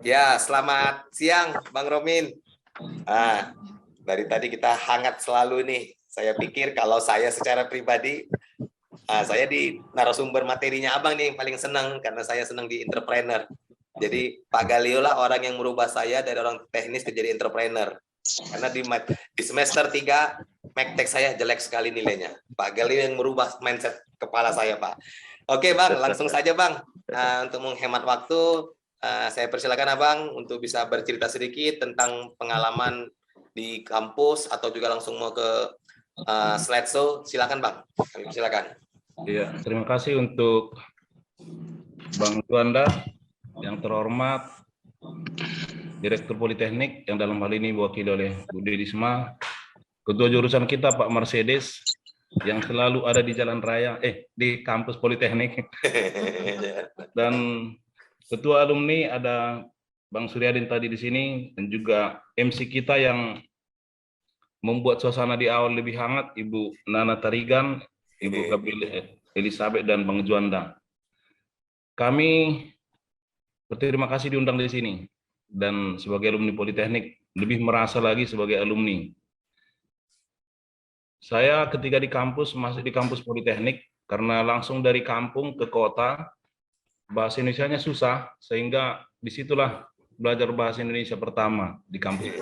Ya, selamat siang Bang Romin. Ah, dari tadi kita hangat selalu nih. Saya pikir kalau saya secara pribadi, saya di narasumber materinya Abang nih paling senang karena saya senang di entrepreneur. Jadi Pak Galio lah orang yang merubah saya dari orang teknis ke jadi entrepreneur. Karena di semester 3 Mektek saya jelek sekali nilainya. Pak Galio yang merubah mindset kepala saya, Pak. Oke, Bang, langsung saja, Bang. Untuk menghemat waktu, saya persilakan Abang untuk bisa bercerita sedikit tentang pengalaman di kampus atau juga langsung mau ke slideshow. Silakan, Bang. Silakan. Iya, terima kasih untuk Bang Juanda yang terhormat, Direktur Politeknik yang dalam hal ini diwakili oleh Bu Dedisma, Ketua jurusan kita Pak Mercedes yang selalu ada di jalan raya, di kampus Politeknik, dan Ketua alumni ada Bang Suryadin tadi di sini, dan juga MC kita yang membuat suasana di awal lebih hangat, Ibu Nana Tarigan, Ibu Gabriel Elizabeth, dan Bang Juanda. Kami berterima kasih diundang di sini, dan sebagai alumni Politeknik, lebih merasa lagi sebagai alumni. Saya ketika di kampus, masih di kampus Politeknik, karena langsung dari kampung ke kota, bahasa Indonesianya susah, sehingga disitulah belajar bahasa Indonesia pertama di kampus.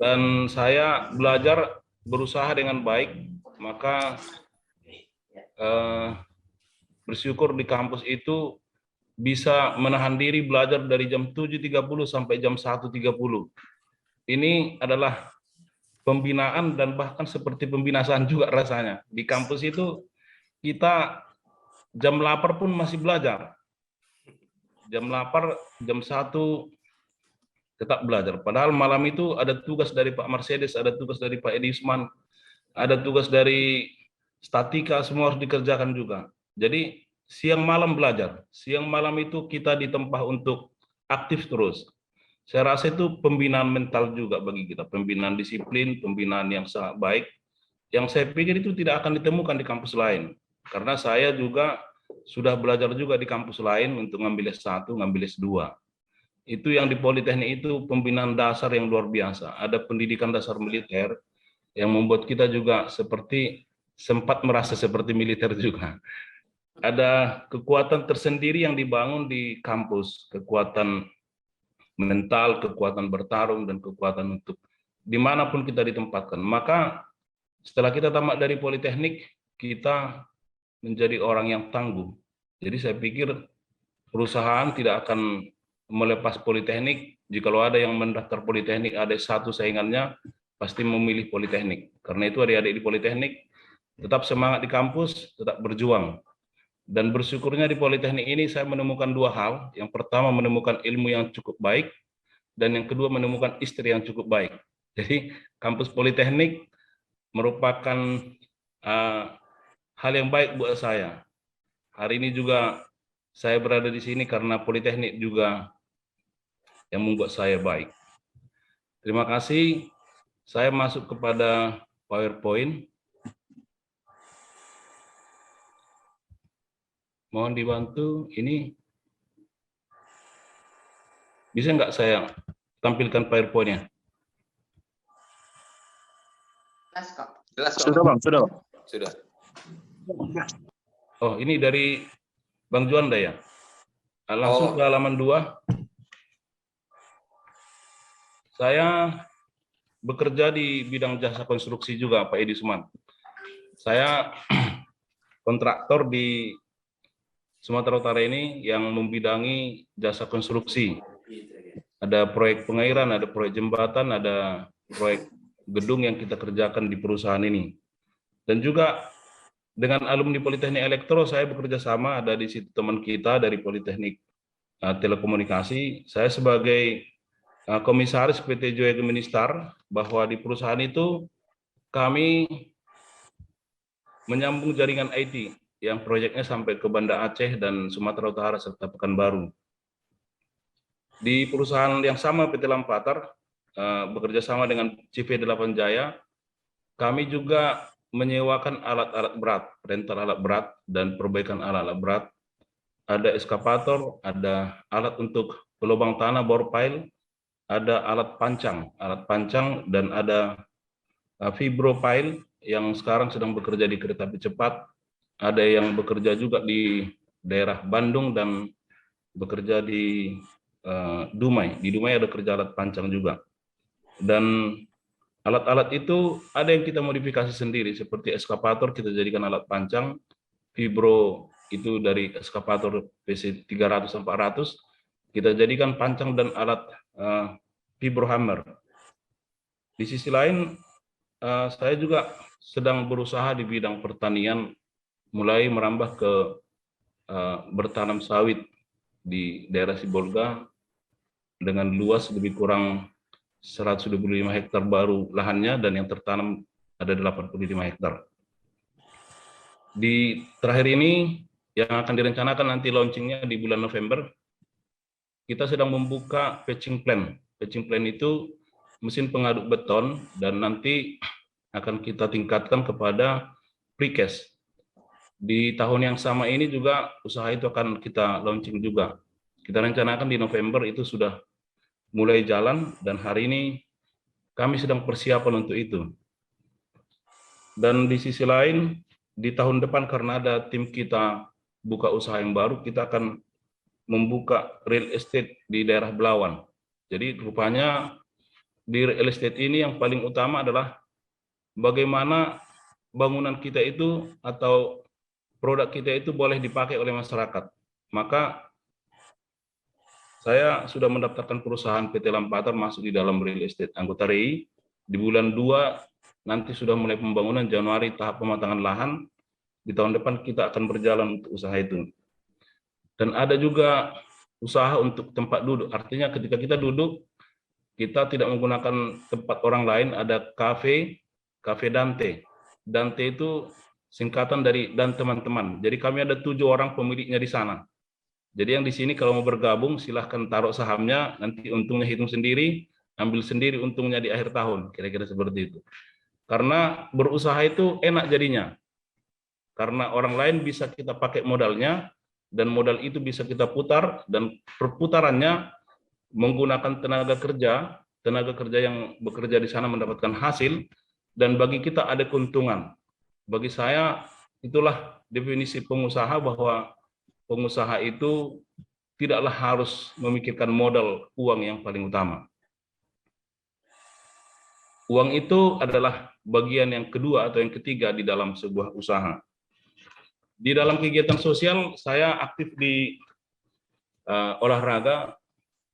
Dan saya belajar berusaha dengan baik, maka bersyukur di kampus itu bisa menahan diri belajar dari jam 7.30 sampai jam 1.30. Ini adalah pembinaan dan bahkan seperti pembinasaan juga rasanya. Di kampus itu kita jam lapar pun masih belajar. Jam lapar, jam 1 tetap belajar. Padahal malam itu ada tugas dari Pak Mercedes, ada tugas dari Pak Edisman, ada tugas dari statika, semua harus dikerjakan juga. Jadi siang malam belajar. Siang malam itu kita ditempa untuk aktif terus. Saya rasa itu pembinaan mental juga bagi kita, pembinaan disiplin, pembinaan yang sangat baik, yang saya pikir itu tidak akan ditemukan di kampus lain. Karena saya juga sudah belajar juga di kampus lain untuk ngambil S1, ngambil S2. Itu yang di Politeknik itu pembinaan dasar yang luar biasa. Ada pendidikan dasar militer yang membuat kita juga seperti sempat merasa seperti militer juga. Ada kekuatan tersendiri yang dibangun di kampus, kekuatan mental, kekuatan bertarung, dan kekuatan untuk dimanapun kita ditempatkan. Maka setelah kita tamat dari Politeknik, kita menjadi orang yang tangguh. Jadi saya pikir perusahaan tidak akan melepas Politeknik. Jikalau ada yang mendaftar Politeknik, ada satu saingannya, pasti memilih Politeknik. Karena itu adik-adik di Politeknik tetap semangat di kampus, tetap berjuang. Dan bersyukurnya di Politeknik ini saya menemukan dua hal. Yang pertama menemukan ilmu yang cukup baik, dan yang kedua menemukan istri yang cukup baik. Jadi kampus Politeknik merupakan hal yang baik buat saya. Hari ini juga saya berada di sini karena Politeknik juga yang membuat saya baik. Terima kasih. Saya masuk kepada PowerPoint. Mohon dibantu. Ini bisa nggak saya tampilkan PowerPoint-nya? Jelas, Sudah, Bang. Sudah. Sudah. Oh, ini dari Bang Juanda ya? Langsung ke halaman 2. Saya bekerja di bidang jasa konstruksi juga, Pak Edisman. Saya kontraktor di Sumatera Utara ini yang membidangi jasa konstruksi. Ada proyek pengairan, ada proyek jembatan, ada proyek gedung yang kita kerjakan di perusahaan ini. Dan juga dengan alumni Politeknik Elektro, saya bekerja sama, ada di situ teman kita dari Politeknik Telekomunikasi. Saya sebagai komisaris PT Joya Geministar, bahwa di perusahaan itu kami menyambung jaringan IT yang proyeknya sampai ke Banda Aceh dan Sumatera Utara serta Pekanbaru. Di perusahaan yang sama PT Lampatar, bekerja sama dengan CV8 Jaya, kami juga menyewakan alat-alat berat, rental alat berat dan perbaikan alat-alat berat. Ada eskavator, ada alat untuk pelubang tanah bore pile, ada alat pancang dan ada vibro pile yang sekarang sedang bekerja di kereta api cepat, ada yang bekerja juga di daerah Bandung dan bekerja di Dumai. Di Dumai ada kerja alat pancang juga. Dan alat-alat itu ada yang kita modifikasi sendiri, seperti eskavator kita jadikan alat pancang, vibro itu dari eskavator PC 300-400, kita jadikan pancang dan alat vibro hammer. Di sisi lain, saya juga sedang berusaha di bidang pertanian, mulai merambah ke bertanam sawit di daerah Sibolga dengan luas lebih kurang 125 hektar baru lahannya, dan yang tertanam ada 85 hektar. Di terakhir ini yang akan direncanakan nanti launchingnya di bulan November, kita sedang membuka patching plan. Patching plan itu mesin pengaduk beton, dan nanti akan kita tingkatkan kepada precast. Di tahun yang sama ini juga usaha itu akan kita launching juga. Kita rencanakan di November itu sudah mulai jalan, dan hari ini kami sedang persiapan untuk itu. Dan di sisi lain, di tahun depan karena ada tim kita buka usaha yang baru, kita akan membuka real estate di daerah Belawan. Jadi rupanya di real estate ini yang paling utama adalah bagaimana bangunan kita itu atau produk kita itu boleh dipakai oleh masyarakat. Maka saya sudah mendaftarkan perusahaan PT Lampatar masuk di dalam real estate anggota REI. Di bulan 2 nanti sudah mulai pembangunan, Januari tahap pematangan lahan. Di tahun depan kita akan berjalan untuk usaha itu. Dan ada juga usaha untuk tempat duduk. Artinya ketika kita duduk, kita tidak menggunakan tempat orang lain, ada kafe Dante. Dante itu singkatan dari dan teman-teman. Jadi kami ada 7 orang pemiliknya di sana. Jadi yang di sini kalau mau bergabung silahkan taruh sahamnya, nanti untungnya hitung sendiri, ambil sendiri untungnya di akhir tahun, kira-kira seperti itu. Karena berusaha itu enak jadinya. Karena orang lain bisa kita pakai modalnya, dan modal itu bisa kita putar, dan perputarannya menggunakan tenaga kerja yang bekerja di sana mendapatkan hasil, dan bagi kita ada keuntungan. Bagi saya itulah definisi pengusaha, bahwa pengusaha itu tidaklah harus memikirkan modal uang yang paling utama. Uang itu adalah bagian yang kedua atau yang ketiga di dalam sebuah usaha. Di dalam kegiatan sosial, saya aktif di olahraga.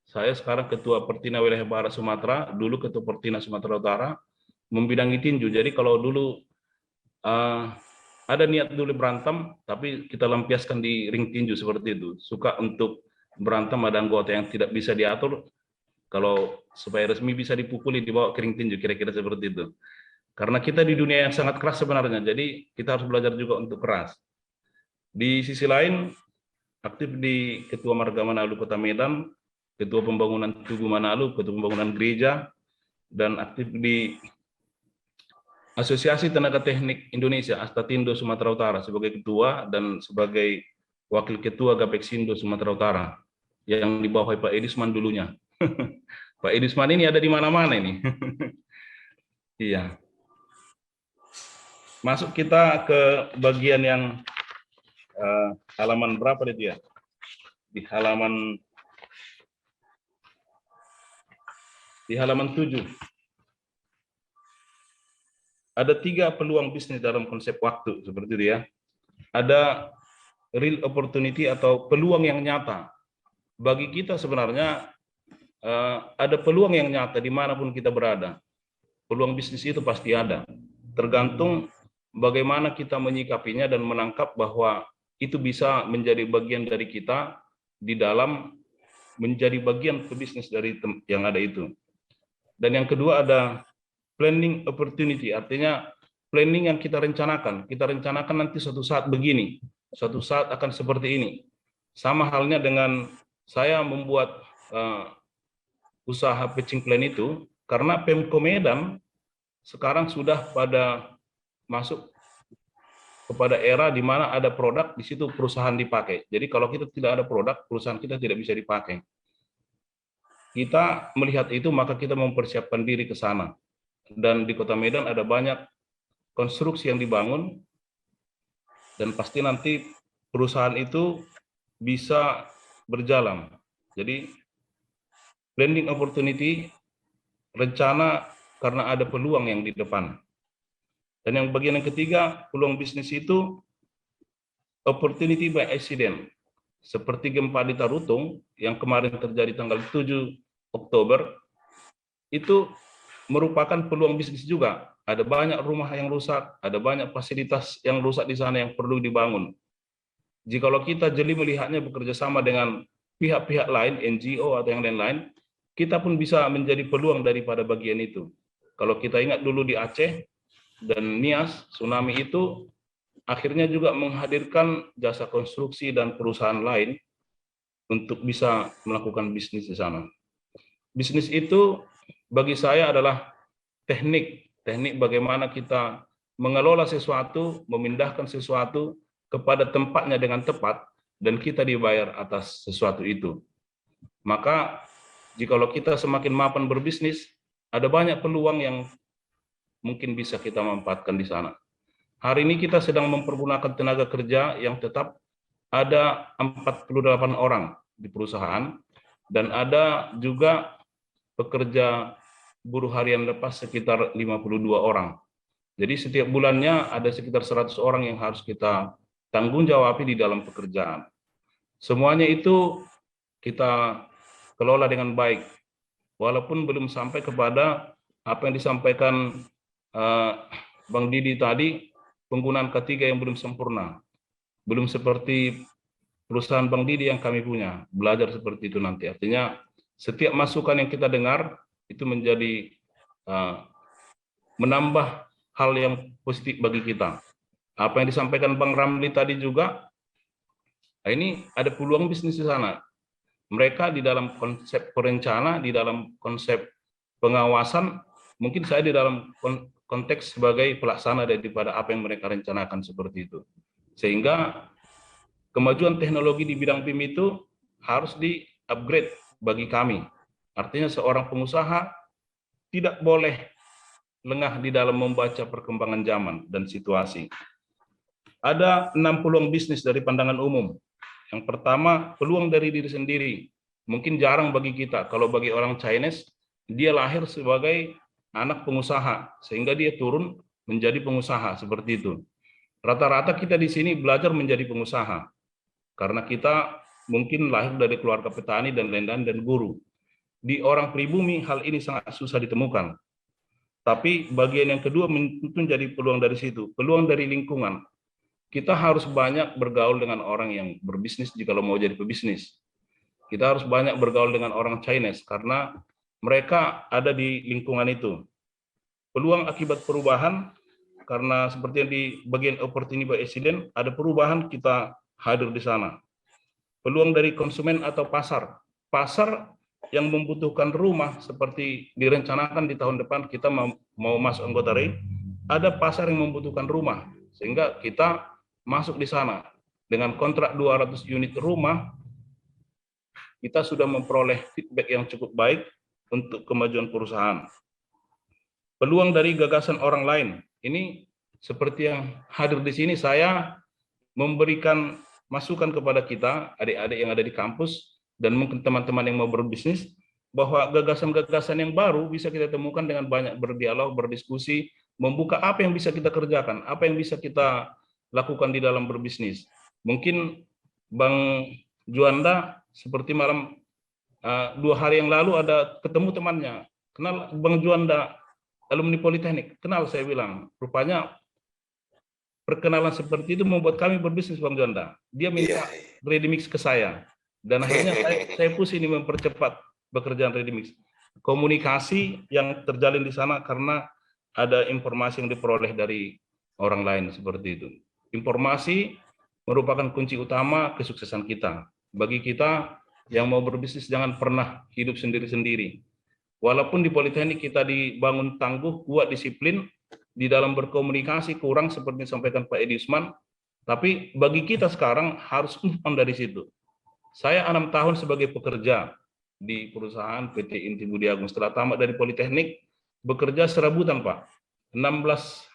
Saya sekarang Ketua Pertina Wilayah Barat Sumatera, dulu Ketua Pertina Sumatera Utara, membidangi tinju. Jadi kalau dulu ada niat dulu berantem, tapi kita lampiaskan di ring tinju seperti itu. Suka untuk berantem, ada anggota yang tidak bisa diatur, kalau supaya resmi bisa dipukuli, dibawa ke ring tinju, kira-kira seperti itu. Karena kita di dunia yang sangat keras sebenarnya, jadi kita harus belajar juga untuk keras. Di sisi lain, aktif di Ketua Marga Manado Kota Medan, Ketua Pembangunan Tugu Manado, Ketua Pembangunan Gereja, dan aktif di Asosiasi Tenaga Teknik Indonesia, Astatindo Sumatera Utara, sebagai ketua dan sebagai wakil ketua Gapexindo Sumatera Utara, yang di bawah Pak Edisman dulunya. Pak Edisman ini ada di mana-mana ini. Iya. Masuk kita ke bagian yang halaman berapa itu ya? Di halaman 7. Ada 3 peluang bisnis dalam konsep waktu, seperti itu ya. Ada real opportunity atau peluang yang nyata. Bagi kita sebenarnya ada peluang yang nyata dimanapun kita berada. Peluang bisnis itu pasti ada. Tergantung bagaimana kita menyikapinya dan menangkap bahwa itu bisa menjadi bagian dari kita di dalam menjadi bagian pebisnis dari yang ada itu. Dan yang kedua ada planning opportunity, artinya planning yang kita rencanakan. Kita rencanakan nanti suatu saat begini, suatu saat akan seperti ini. Sama halnya dengan saya membuat usaha patching plan itu, karena Pemko Medan sekarang sudah pada masuk kepada era di mana ada produk, di situ perusahaan dipakai. Jadi kalau kita tidak ada produk, perusahaan kita tidak bisa dipakai. kita melihat itu, maka kita mempersiapkan diri ke sana. Dan di Kota Medan ada banyak konstruksi yang dibangun, dan pasti nanti perusahaan itu bisa berjalan. Jadi blending opportunity, rencana karena ada peluang yang di depan. Dan yang bagian yang ketiga, peluang bisnis itu opportunity by accident. Seperti gempa di Tarutung yang kemarin terjadi tanggal 7 Oktober, itu merupakan peluang bisnis juga. Ada banyak rumah yang rusak, ada banyak fasilitas yang rusak di sana yang perlu dibangun. Jikalau kita jeli melihatnya bekerja sama dengan pihak-pihak lain, NGO atau yang lain-lain, kita pun bisa menjadi peluang daripada bagian itu. Kalau kita ingat dulu di Aceh dan Nias, tsunami itu akhirnya juga menghadirkan jasa konstruksi dan perusahaan lain untuk bisa melakukan bisnis di sana. Bisnis itu bagi saya adalah teknik bagaimana kita mengelola sesuatu, memindahkan sesuatu kepada tempatnya dengan tepat, dan kita dibayar atas sesuatu itu. Maka jikalau kita semakin mapan berbisnis, ada banyak peluang yang mungkin bisa kita manfaatkan di sana. Hari ini kita sedang mempergunakan tenaga kerja yang tetap ada 48 orang di perusahaan, dan ada juga pekerja buruh harian lepas sekitar 52 orang. Jadi setiap bulannya ada sekitar 100 orang yang harus kita tanggung jawabi di dalam pekerjaan. Semuanya itu kita kelola dengan baik, walaupun belum sampai kepada apa yang disampaikan Bang Didi tadi, penggunaan K3 yang belum sempurna. Belum seperti perusahaan Bang Didi yang kami punya, belajar seperti itu nanti. Artinya setiap masukan yang kita dengar itu menjadi menambah hal yang positif bagi kita. Apa yang disampaikan Bang Ramli tadi juga, ini ada peluang bisnis di sana. Mereka di dalam konsep perencana, di dalam konsep pengawasan, mungkin saya di dalam konteks sebagai pelaksana daripada apa yang mereka rencanakan seperti itu. Sehingga kemajuan teknologi di bidang PIM itu harus di-upgrade bagi kami. Artinya seorang pengusaha tidak boleh lengah di dalam membaca perkembangan zaman dan situasi. Ada 6 peluang bisnis dari pandangan umum. Yang pertama, peluang dari diri sendiri. Mungkin jarang bagi kita, kalau bagi orang Chinese, dia lahir sebagai anak pengusaha, sehingga dia turun menjadi pengusaha, seperti itu. Rata-rata kita di sini belajar menjadi pengusaha, karena kita mungkin lahir dari keluarga petani dan lain-lain dan guru. Di orang pribumi, hal ini sangat susah ditemukan. Tapi bagian yang kedua itu menjadi peluang dari situ, peluang dari lingkungan. Kita harus banyak bergaul dengan orang yang berbisnis jika mau jadi pebisnis. Kita harus banyak bergaul dengan orang Chinese karena mereka ada di lingkungan itu. Peluang akibat perubahan, karena seperti yang di bagian opportunity by accident, ada perubahan, kita hadir di sana. Peluang dari konsumen atau pasar. Pasar yang membutuhkan rumah seperti direncanakan di tahun depan kita mau masuk anggota REI, ada pasar yang membutuhkan rumah, sehingga kita masuk di sana. Dengan kontrak 200 unit rumah, kita sudah memperoleh feedback yang cukup baik untuk kemajuan perusahaan. Peluang dari gagasan orang lain. Ini seperti yang hadir di sini, saya memberikan masukan kepada kita, adik-adik yang ada di kampus, dan mungkin teman-teman yang mau berbisnis, bahwa gagasan-gagasan yang baru bisa kita temukan dengan banyak berdialog, berdiskusi, membuka apa yang bisa kita kerjakan, apa yang bisa kita lakukan di dalam berbisnis. Mungkin Bang Juanda seperti malam 2 hari yang lalu ada ketemu temannya, kenal Bang Juanda, alumni Politeknik, kenal, saya bilang, rupanya perkenalan seperti itu membuat kami berbisnis, Bang Juanda. Dia minta ready mix ke saya, dan akhirnya saya pusing ini mempercepat pekerjaan ready mix. Komunikasi yang terjalin di sana karena ada informasi yang diperoleh dari orang lain, seperti itu. Informasi merupakan kunci utama kesuksesan kita. Bagi kita yang mau berbisnis, jangan pernah hidup sendiri-sendiri. Walaupun di Politeknik kita dibangun tangguh, kuat, disiplin, di dalam berkomunikasi kurang seperti disampaikan Pak Edi Usman, tapi bagi kita sekarang harus move on dari situ. Saya 6 tahun sebagai pekerja, di perusahaan PT Inti Budi Agung. Setelah tamat dari Politeknik, bekerja serabutan, Pak. 16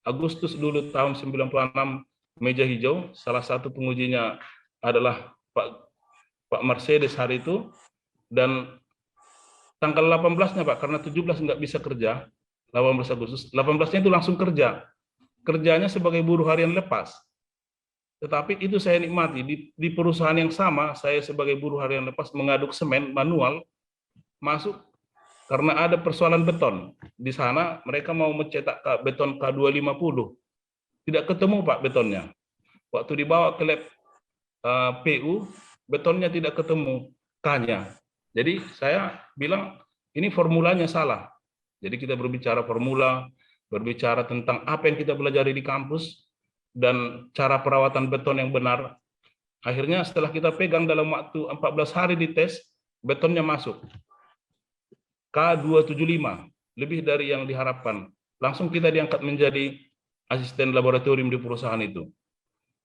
Agustus dulu tahun 96, meja hijau, salah satu pengujinya adalah Pak Mercedes hari itu, dan tanggal 18-nya Pak, karena 17 nggak bisa kerja, 18 Agustus, 18-nya itu langsung kerja. Kerjanya sebagai buruh harian lepas. Tetapi itu saya nikmati, di perusahaan yang sama, saya sebagai buruh harian lepas mengaduk semen manual, masuk karena ada persoalan beton. Di sana mereka mau mencetak beton K250. Tidak ketemu Pak betonnya. Waktu dibawa ke lab PU, betonnya tidak ketemu K-nya. Jadi saya bilang ini formulanya salah. Jadi kita berbicara formula, berbicara tentang apa yang kita pelajari di kampus, dan cara perawatan beton yang benar. Akhirnya setelah kita pegang dalam waktu 14 hari di tes, betonnya masuk. K275, lebih dari yang diharapkan. Langsung kita diangkat menjadi asisten laboratorium di perusahaan itu.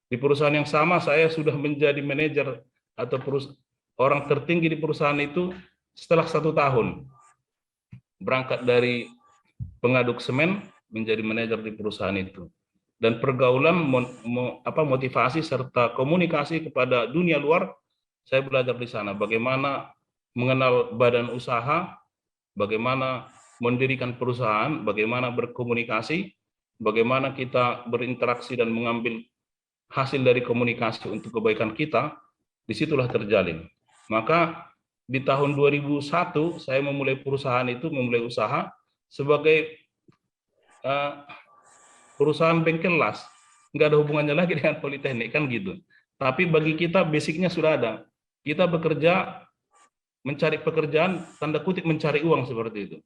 Di perusahaan yang sama, saya sudah menjadi manajer atau orang tertinggi di perusahaan itu setelah 1 tahun. Berangkat dari pengaduk semen menjadi manajer di perusahaan itu. Dan pergaulan, motivasi serta komunikasi kepada dunia luar, saya belajar di sana. Bagaimana mengenal badan usaha, bagaimana mendirikan perusahaan, bagaimana berkomunikasi, bagaimana kita berinteraksi dan mengambil hasil dari komunikasi untuk kebaikan kita, disitulah terjalin. Maka di tahun 2001 saya memulai perusahaan itu, memulai usaha sebagai perusahaan bengkel las, nggak ada hubungannya lagi dengan politeknik kan gitu. Tapi bagi kita basicnya sudah ada. Kita bekerja, mencari pekerjaan, tanda kutip mencari uang seperti itu.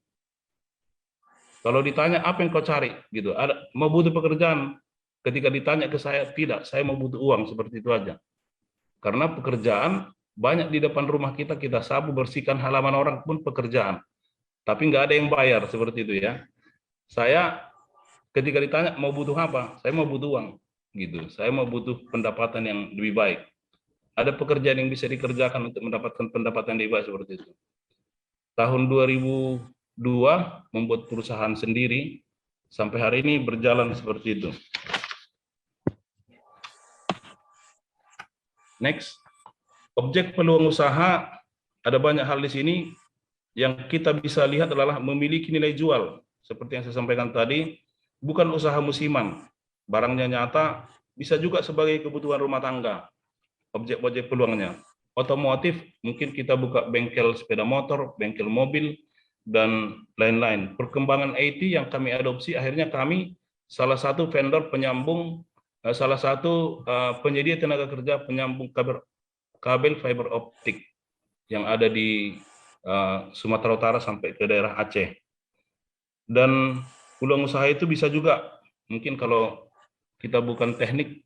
Kalau ditanya apa yang kau cari, gitu, mau butuh pekerjaan. Ketika ditanya ke saya, tidak, saya mau butuh uang, seperti itu aja. Karena pekerjaan banyak di depan rumah kita, kita sapu bersihkan halaman orang pun pekerjaan. Tapi nggak ada yang bayar seperti itu ya. Saya ketika ditanya mau butuh apa, saya mau butuh uang, gitu. Saya mau butuh pendapatan yang lebih baik. Ada pekerjaan yang bisa dikerjakan untuk mendapatkan pendapatan yang lebih baik seperti itu. Tahun 2002 membuat perusahaan sendiri, sampai hari ini berjalan seperti itu. Next, objek peluang usaha, ada banyak hal di sini. Yang kita bisa lihat adalah memiliki nilai jual, seperti yang saya sampaikan tadi. Bukan usaha musiman, barangnya nyata, bisa juga sebagai kebutuhan rumah tangga, objek-objek peluangnya. Otomotif, mungkin kita buka bengkel sepeda motor, bengkel mobil, dan lain-lain. Perkembangan IT yang kami adopsi, akhirnya kami salah satu vendor penyambung, salah satu penyedia tenaga kerja penyambung kabel fiber optik yang ada di Sumatera Utara sampai ke daerah Aceh. Dan peluang usaha itu bisa juga, mungkin kalau kita bukan teknik,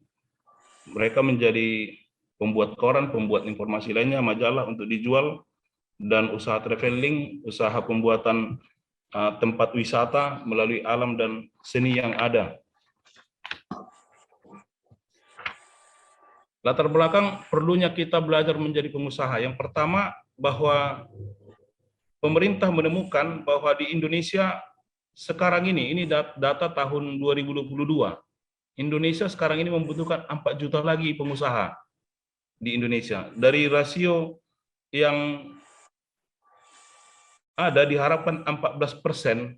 mereka menjadi pembuat koran, pembuat informasi lainnya, majalah untuk dijual, dan usaha traveling, usaha pembuatan tempat wisata melalui alam dan seni yang ada. Latar belakang perlunya kita belajar menjadi pengusaha. Yang pertama, bahwa pemerintah menemukan bahwa di Indonesia sekarang ini data tahun 2022, Indonesia sekarang ini membutuhkan 4 juta lagi pengusaha di Indonesia. Dari rasio yang ada diharapkan 14%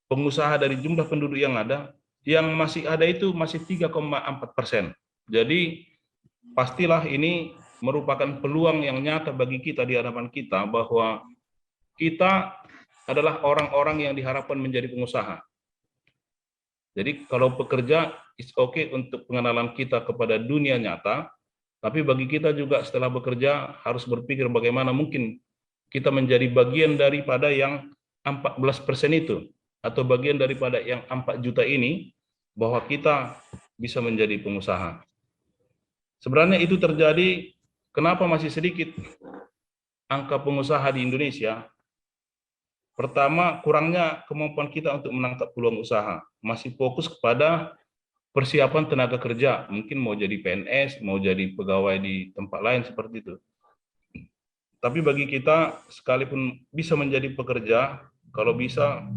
pengusaha dari jumlah penduduk yang ada, yang masih ada itu masih 3,4%. Jadi pastilah ini merupakan peluang yang nyata bagi kita di hadapan kita, bahwa kita adalah orang-orang yang diharapkan menjadi pengusaha. Jadi kalau bekerja, it's okay untuk pengenalan kita kepada dunia nyata, tapi bagi kita juga setelah bekerja harus berpikir bagaimana mungkin kita menjadi bagian daripada yang 14% itu, atau bagian daripada yang 4 juta ini, bahwa kita bisa menjadi pengusaha. Sebenarnya itu terjadi, kenapa masih sedikit angka pengusaha di Indonesia? Pertama, kurangnya kemampuan kita untuk menangkap peluang usaha. Masih fokus kepada persiapan tenaga kerja, mungkin mau jadi PNS, mau jadi pegawai di tempat lain seperti itu. Tapi bagi kita, sekalipun bisa menjadi pekerja, kalau bisa,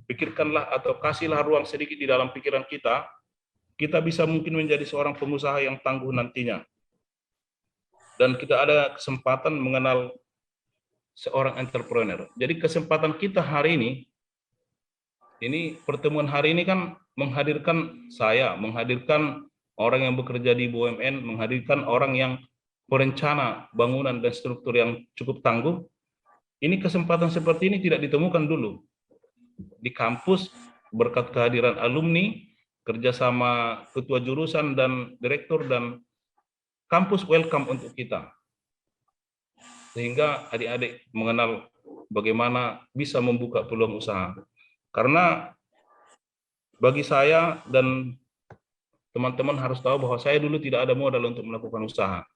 pikirkanlah atau kasihlah ruang sedikit di dalam pikiran kita bisa mungkin menjadi seorang pengusaha yang tangguh nantinya. Dan kita ada kesempatan mengenal seorang entrepreneur. Jadi kesempatan kita hari ini pertemuan hari ini kan menghadirkan saya, menghadirkan orang yang bekerja di BUMN, menghadirkan orang yang perencana bangunan dan struktur yang cukup tangguh. Ini kesempatan seperti ini tidak ditemukan dulu di kampus berkat kehadiran alumni, kerjasama ketua jurusan dan direktur, dan kampus welcome untuk kita. Sehingga adik-adik mengenal bagaimana bisa membuka peluang usaha. Karena bagi saya dan teman-teman harus tahu bahwa saya dulu tidak ada modal untuk melakukan usaha.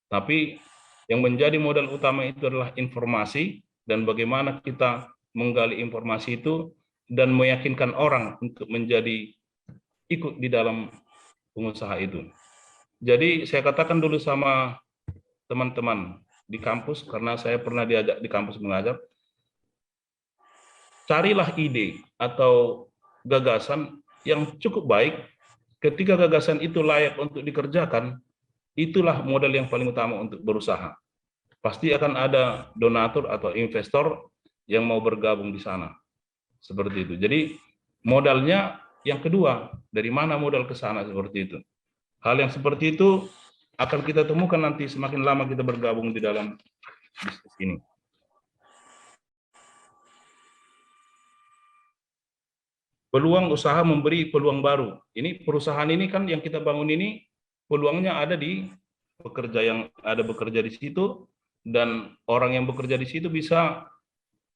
Tapi yang menjadi modal utama itu adalah informasi dan bagaimana kita menggali informasi itu dan meyakinkan orang untuk menjadi ikut di dalam pengusaha itu. Jadi saya katakan dulu sama teman-teman di kampus, karena saya pernah diajak di kampus mengajar, carilah ide atau gagasan yang cukup baik. Ketika gagasan itu layak untuk dikerjakan, itulah modal yang paling utama untuk berusaha. Pasti akan ada donatur atau investor yang mau bergabung di sana. Seperti itu. Jadi modalnya yang kedua, dari mana modal ke sana seperti itu. Hal yang seperti itu akan kita temukan nanti semakin lama kita bergabung di dalam bisnis ini. Peluang usaha memberi peluang baru. Ini perusahaan ini kan yang kita bangun ini peluangnya ada di pekerja yang ada bekerja di situ, dan orang yang bekerja di situ bisa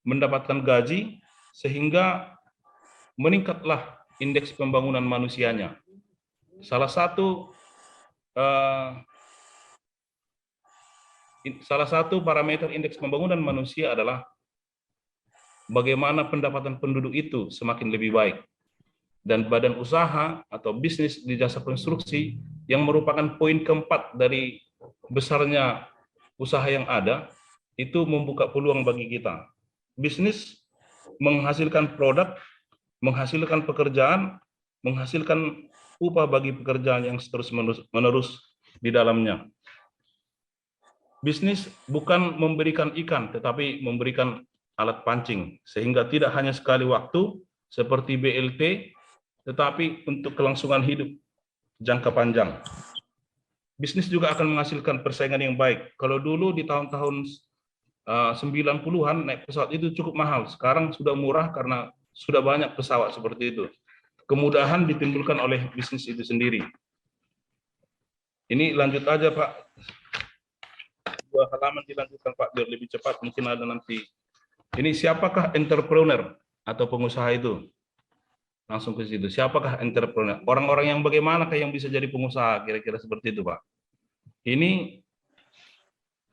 mendapatkan gaji sehingga meningkatlah indeks pembangunan manusianya. Salah satu parameter indeks pembangunan manusia adalah bagaimana pendapatan penduduk itu semakin lebih baik. Dan badan usaha atau bisnis di jasa konstruksi yang merupakan poin keempat dari besarnya usaha yang ada, itu membuka peluang bagi kita. Bisnis menghasilkan produk, menghasilkan pekerjaan, menghasilkan upah bagi pekerjaan yang terus-menerus di dalamnya. Bisnis bukan memberikan ikan, tetapi memberikan alat pancing, sehingga tidak hanya sekali waktu seperti BLT, tetapi untuk kelangsungan hidup jangka panjang. Bisnis juga akan menghasilkan persaingan yang baik. Kalau dulu di tahun-tahun 90-an naik pesawat itu cukup mahal, sekarang sudah murah karena sudah banyak pesawat seperti itu. Kemudahan ditimbulkan oleh bisnis itu sendiri. Ini lanjut aja Pak. 2 halaman dilanjutkan Pak, biar lebih cepat, mungkin ada nanti. Ini siapakah entrepreneur atau pengusaha itu? Langsung ke situ. Siapakah entrepreneur? Orang-orang yang bagaimanakah yang bisa jadi pengusaha? Kira-kira seperti itu Pak. Ini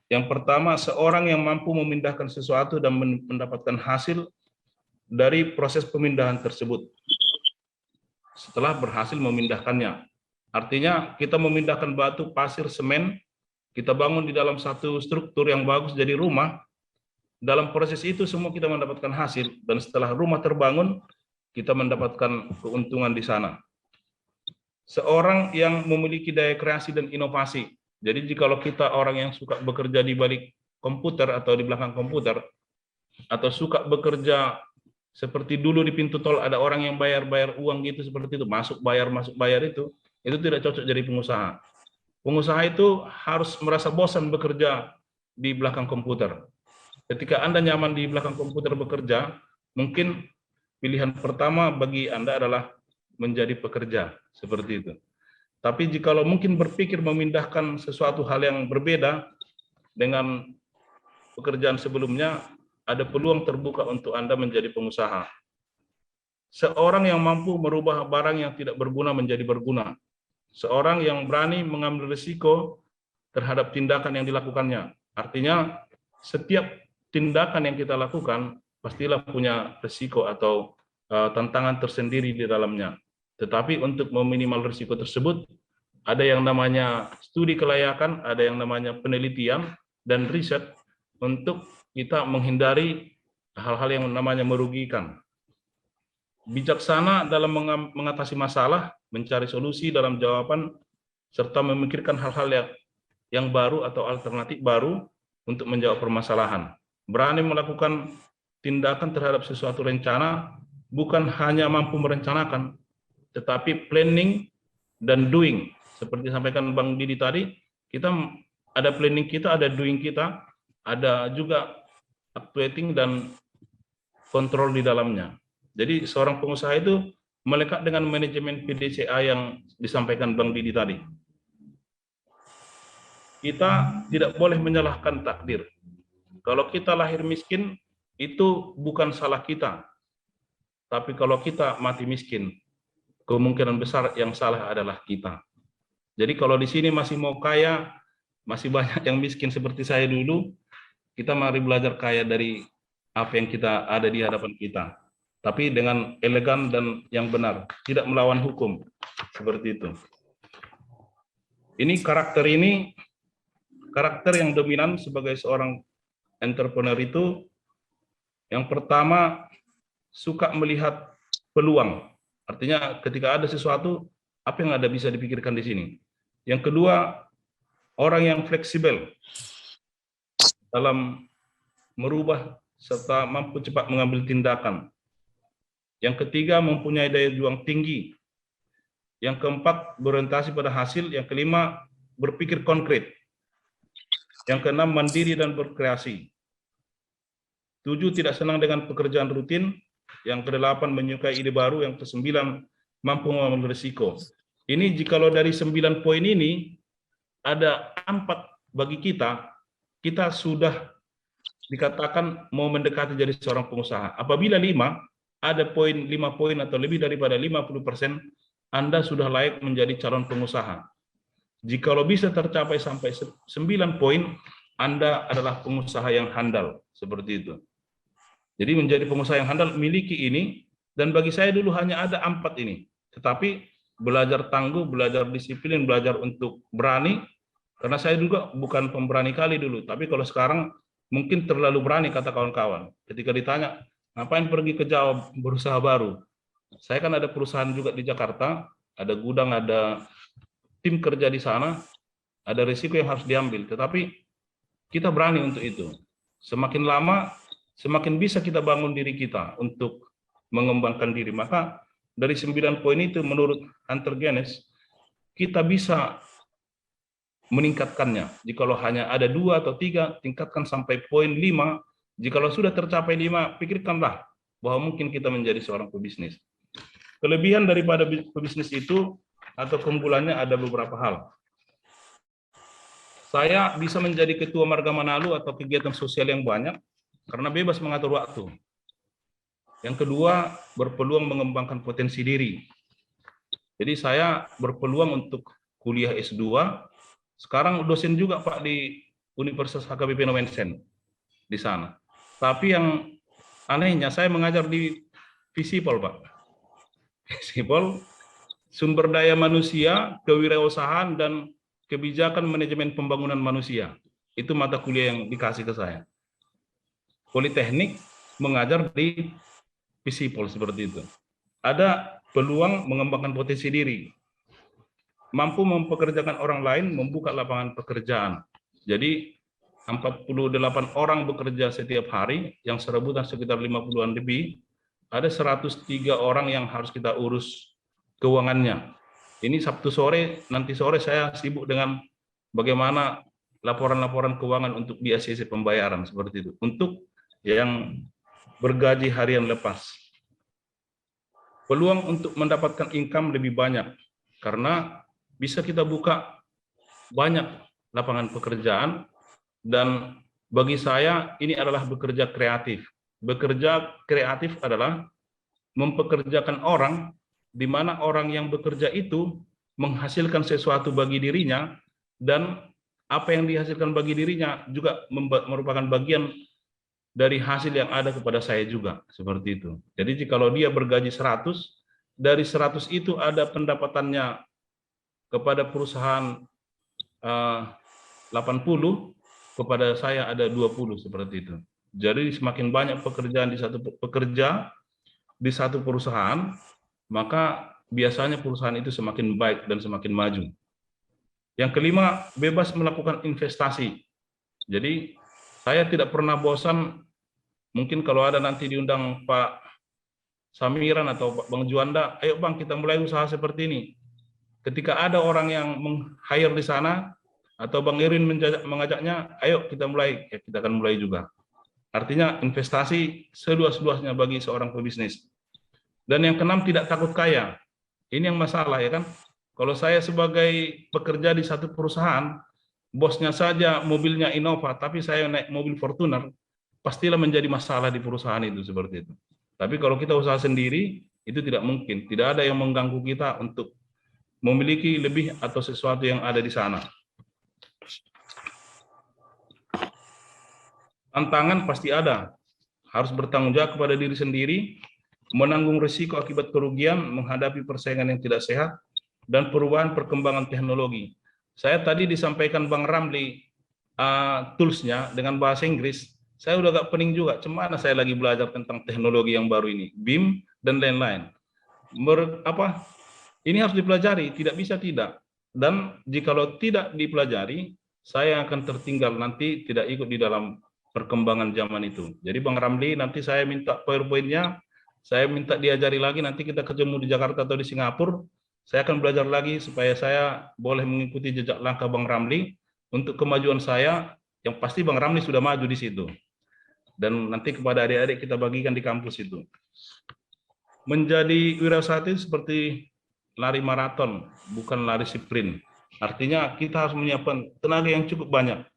yang pertama, seorang yang mampu memindahkan sesuatu dan mendapatkan hasil dari proses pemindahan tersebut. Setelah berhasil memindahkannya. Artinya kita memindahkan batu, pasir, semen, kita bangun di dalam satu struktur yang bagus jadi rumah. Dalam proses itu semua kita mendapatkan hasil, dan setelah rumah terbangun, kita mendapatkan keuntungan di sana. Seorang yang memiliki daya kreasi dan inovasi. Jadi jikalau kita orang yang suka bekerja di balik komputer atau di belakang komputer, atau suka bekerja seperti dulu di pintu tol ada orang yang bayar uang gitu seperti itu, masuk bayar itu tidak cocok jadi pengusaha. Pengusaha itu harus merasa bosan bekerja di belakang komputer. Ketika Anda nyaman di belakang komputer bekerja, mungkin pilihan pertama bagi Anda adalah menjadi pekerja, seperti itu. Tapi jikalau mungkin berpikir memindahkan sesuatu hal yang berbeda dengan pekerjaan sebelumnya, ada peluang terbuka untuk Anda menjadi pengusaha. Seorang yang mampu merubah barang yang tidak berguna menjadi berguna. Seorang yang berani mengambil risiko terhadap tindakan yang dilakukannya. Artinya setiap tindakan yang kita lakukan pastilah punya risiko atau tantangan tersendiri di dalamnya. Tetapi untuk meminimal risiko tersebut, ada yang namanya studi kelayakan, ada yang namanya penelitian dan riset, untuk kita menghindari hal-hal yang namanya merugikan. Bijaksana dalam mengatasi masalah, mencari solusi dalam jawaban, serta memikirkan hal-hal yang baru atau alternatif baru untuk menjawab permasalahan. Berani melakukan tindakan terhadap sesuatu rencana, bukan hanya mampu merencanakan, tetapi planning dan doing. Seperti disampaikan Bang Didi tadi, kita ada planning kita, ada doing kita, ada juga actuating dan kontrol di dalamnya. Jadi seorang pengusaha itu melekat dengan manajemen PDCA yang disampaikan Bang Didi tadi. Kita tidak boleh menyalahkan takdir. Kalau kita lahir miskin, itu bukan salah kita. Tapi kalau kita mati miskin, kemungkinan besar yang salah adalah kita. Jadi kalau di sini masih mau kaya, masih banyak yang miskin seperti saya dulu, kita mari belajar kaya dari apa yang kita ada di hadapan kita. Tapi dengan elegan dan yang benar, tidak melawan hukum. Seperti itu. Ini karakter yang dominan sebagai seorang entrepreneur itu, yang pertama, suka melihat peluang. Artinya ketika ada sesuatu, apa yang ada bisa dipikirkan di sini. Yang kedua, orang yang fleksibel dalam merubah serta mampu cepat mengambil tindakan. Yang ketiga, mempunyai daya juang tinggi. Yang keempat, berorientasi pada hasil. Yang kelima, berpikir konkret. Yang keenam, mandiri dan berkreasi. 7, tidak senang dengan pekerjaan rutin. Yang kedelapan, menyukai ide baru. Yang kesembilan, mampu mengambil risiko. Ini jikalau dari 9 poin ini, ada 4 bagi kita, kita sudah dikatakan mau mendekati jadi seorang pengusaha. Apabila 5 poin atau lebih daripada 50%, Anda sudah layak menjadi calon pengusaha. Jikalau bisa tercapai sampai 9 poin, Anda adalah pengusaha yang handal. Seperti itu. Jadi menjadi pengusaha yang handal, miliki ini, dan bagi saya dulu hanya ada 4 ini. Tetapi belajar tangguh, belajar disiplin, belajar untuk berani, karena saya juga bukan pemberani kali dulu, tapi kalau sekarang mungkin terlalu berani, kata kawan-kawan. Ketika ditanya, ngapain pergi ke Jawa berusaha baru? Saya kan ada perusahaan juga di Jakarta, ada gudang, ada tim kerja di sana, ada risiko yang harus diambil, tetapi kita berani untuk itu. Semakin lama, semakin bisa kita bangun diri kita untuk mengembangkan diri. Maka dari 9 poin itu menurut Hunter Gaines, kita bisa meningkatkannya. Jikalau hanya ada 2 atau 3, tingkatkan sampai poin 5. Jikalau sudah tercapai 5, pikirkanlah bahwa mungkin kita menjadi seorang pebisnis. Kelebihan daripada pebisnis itu atau keunggulannya ada beberapa hal. Saya bisa menjadi ketua Marga Manado atau kegiatan sosial yang banyak karena bebas mengatur waktu. Yang kedua, berpeluang mengembangkan potensi diri. Jadi saya berpeluang untuk kuliah S2, sekarang dosen juga Pak di Universitas HKBP Nomensen di sana. Tapi yang anehnya saya mengajar di Visipol Pak. Visipol, sumber daya manusia, kewirausahaan, dan kebijakan manajemen pembangunan manusia. Itu mata kuliah yang dikasih ke saya. Politeknik mengajar di Visipol seperti itu. Ada peluang mengembangkan potensi diri. Mampu mempekerjakan orang lain, membuka lapangan pekerjaan. Jadi 48 orang bekerja setiap hari, yang serebutan sekitar 50-an lebih, ada 103 orang yang harus kita urus keuangannya. Ini Sabtu sore, nanti sore saya sibuk dengan bagaimana laporan-laporan keuangan untuk di ACC pembayaran seperti itu. Untuk yang bergaji harian lepas. Peluang untuk mendapatkan income lebih banyak, karena bisa kita buka banyak lapangan pekerjaan, dan bagi saya ini adalah bekerja kreatif. Bekerja kreatif adalah mempekerjakan orang, di mana orang yang bekerja itu menghasilkan sesuatu bagi dirinya, dan apa yang dihasilkan bagi dirinya juga merupakan bagian dari hasil yang ada kepada saya juga, seperti itu. Jadi kalau dia bergaji 100, dari 100 itu ada pendapatannya kepada perusahaan 80, kepada saya ada 20 seperti itu. Jadi semakin banyak pekerjaan di satu perusahaan, maka biasanya perusahaan itu semakin baik dan semakin maju. Yang kelima, bebas melakukan investasi. Jadi saya tidak pernah bosan, mungkin kalau ada nanti diundang Pak Samiran atau Bang Juanda, ayo Bang kita mulai usaha seperti ini. Ketika ada orang yang meng-hire di sana, atau Bang Irin mengajaknya, ayo kita mulai, ya kita akan mulai juga. Artinya investasi seluas-luasnya bagi seorang pebisnis. Dan yang keenam, tidak takut kaya. Ini yang masalah ya kan. Kalau saya sebagai pekerja di satu perusahaan, bosnya saja mobilnya Innova, tapi saya naik mobil Fortuner, pastilah menjadi masalah di perusahaan itu seperti itu. Tapi kalau kita usaha sendiri, itu tidak mungkin. Tidak ada yang mengganggu kita untuk memiliki lebih atau sesuatu yang ada di sana. Tantangan pasti ada. Harus bertanggung jawab kepada diri sendiri, menanggung risiko akibat kerugian, menghadapi persaingan yang tidak sehat, dan perubahan perkembangan teknologi. Saya tadi disampaikan Bang Ramli toolsnya dengan bahasa Inggris, saya udah agak pening juga, cemana saya lagi belajar tentang teknologi yang baru ini, BIM dan lain-lain. Ini harus dipelajari, tidak bisa tidak. Dan jikalau tidak dipelajari, saya akan tertinggal nanti tidak ikut di dalam perkembangan zaman itu. Jadi Bang Ramli, nanti saya minta PowerPoint-nya, saya minta diajari lagi, nanti kita ketemu di Jakarta atau di Singapura, saya akan belajar lagi supaya saya boleh mengikuti jejak langkah Bang Ramli untuk kemajuan saya, yang pasti Bang Ramli sudah maju di situ. Dan nanti kepada adik-adik kita bagikan di kampus itu. Menjadi wirausaha itu seperti lari maraton, bukan lari sprint. Artinya kita harus menyiapkan tenaga yang cukup banyak.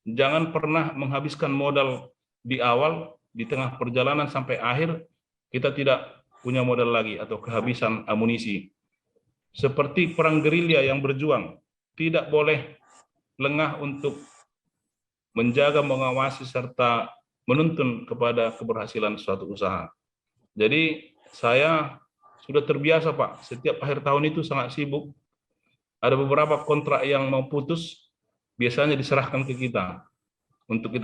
Jangan pernah menghabiskan modal di awal, di tengah perjalanan sampai akhir, kita tidak punya modal lagi atau kehabisan amunisi. Seperti perang gerilya yang berjuang, tidak boleh lengah untuk menjaga, mengawasi, serta menuntun kepada keberhasilan suatu usaha. Jadi saya sudah terbiasa Pak, setiap akhir tahun itu sangat sibuk. Ada beberapa kontrak yang mau putus, biasanya diserahkan ke kita untuk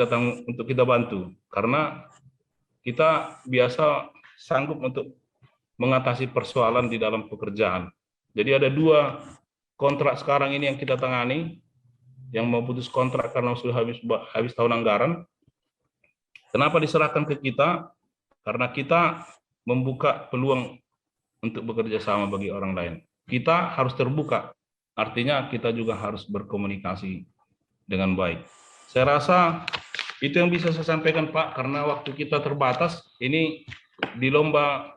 kita bantu, karena kita biasa sanggup untuk mengatasi persoalan di dalam pekerjaan. Jadi ada 2 kontrak sekarang ini yang kita tangani, yang mau putus kontrak karena sudah habis tahun anggaran. Kenapa diserahkan ke kita? Karena kita membuka peluang untuk bekerja sama bagi orang lain. Kita harus terbuka, artinya kita juga harus berkomunikasi dengan baik. Saya rasa itu yang bisa saya sampaikan Pak, karena waktu kita terbatas. Ini di lomba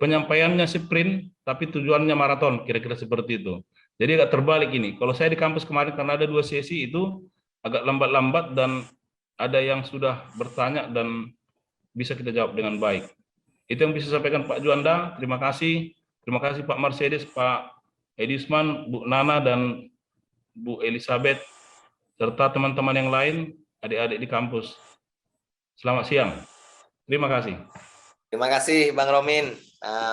penyampaiannya sprint, tapi tujuannya maraton, kira-kira seperti itu. Jadi agak terbalik ini. Kalau saya di kampus kemarin karena ada 2 sesi itu agak lambat-lambat dan ada yang sudah bertanya dan bisa kita jawab dengan baik. Itu yang bisa saya sampaikan Pak Juanda. Terima kasih. Terima kasih Pak Mercedes, Pak Edisman, Bu Nana, dan Bu Elizabeth, serta teman-teman yang lain, adik-adik di kampus. Selamat siang. Terima kasih. Terima kasih Bang Romin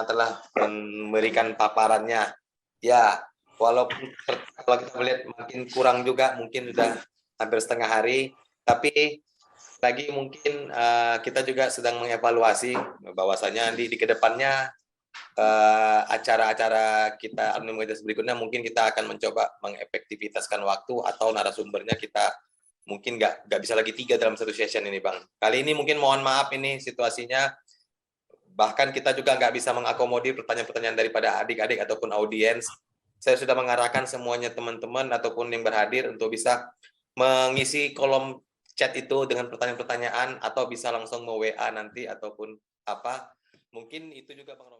telah memberikan paparannya. Ya, walaupun kalau kita melihat makin kurang juga, mungkin sudah hampir setengah hari, tapi lagi mungkin kita juga sedang mengevaluasi bahwasanya di kedepannya acara-acara kita aktivitas berikutnya mungkin kita akan mencoba mengefektivitaskan waktu atau narasumbernya kita mungkin nggak bisa lagi 3 dalam satu session ini Bang. Kali ini mungkin mohon maaf ini situasinya, bahkan kita juga nggak bisa mengakomodir pertanyaan-pertanyaan daripada adik-adik ataupun audiens. Saya sudah mengarahkan semuanya teman-teman ataupun yang berhadir untuk bisa mengisi kolom chat itu dengan pertanyaan-pertanyaan atau bisa langsung me-WA nanti ataupun apa. Mungkin itu juga Bang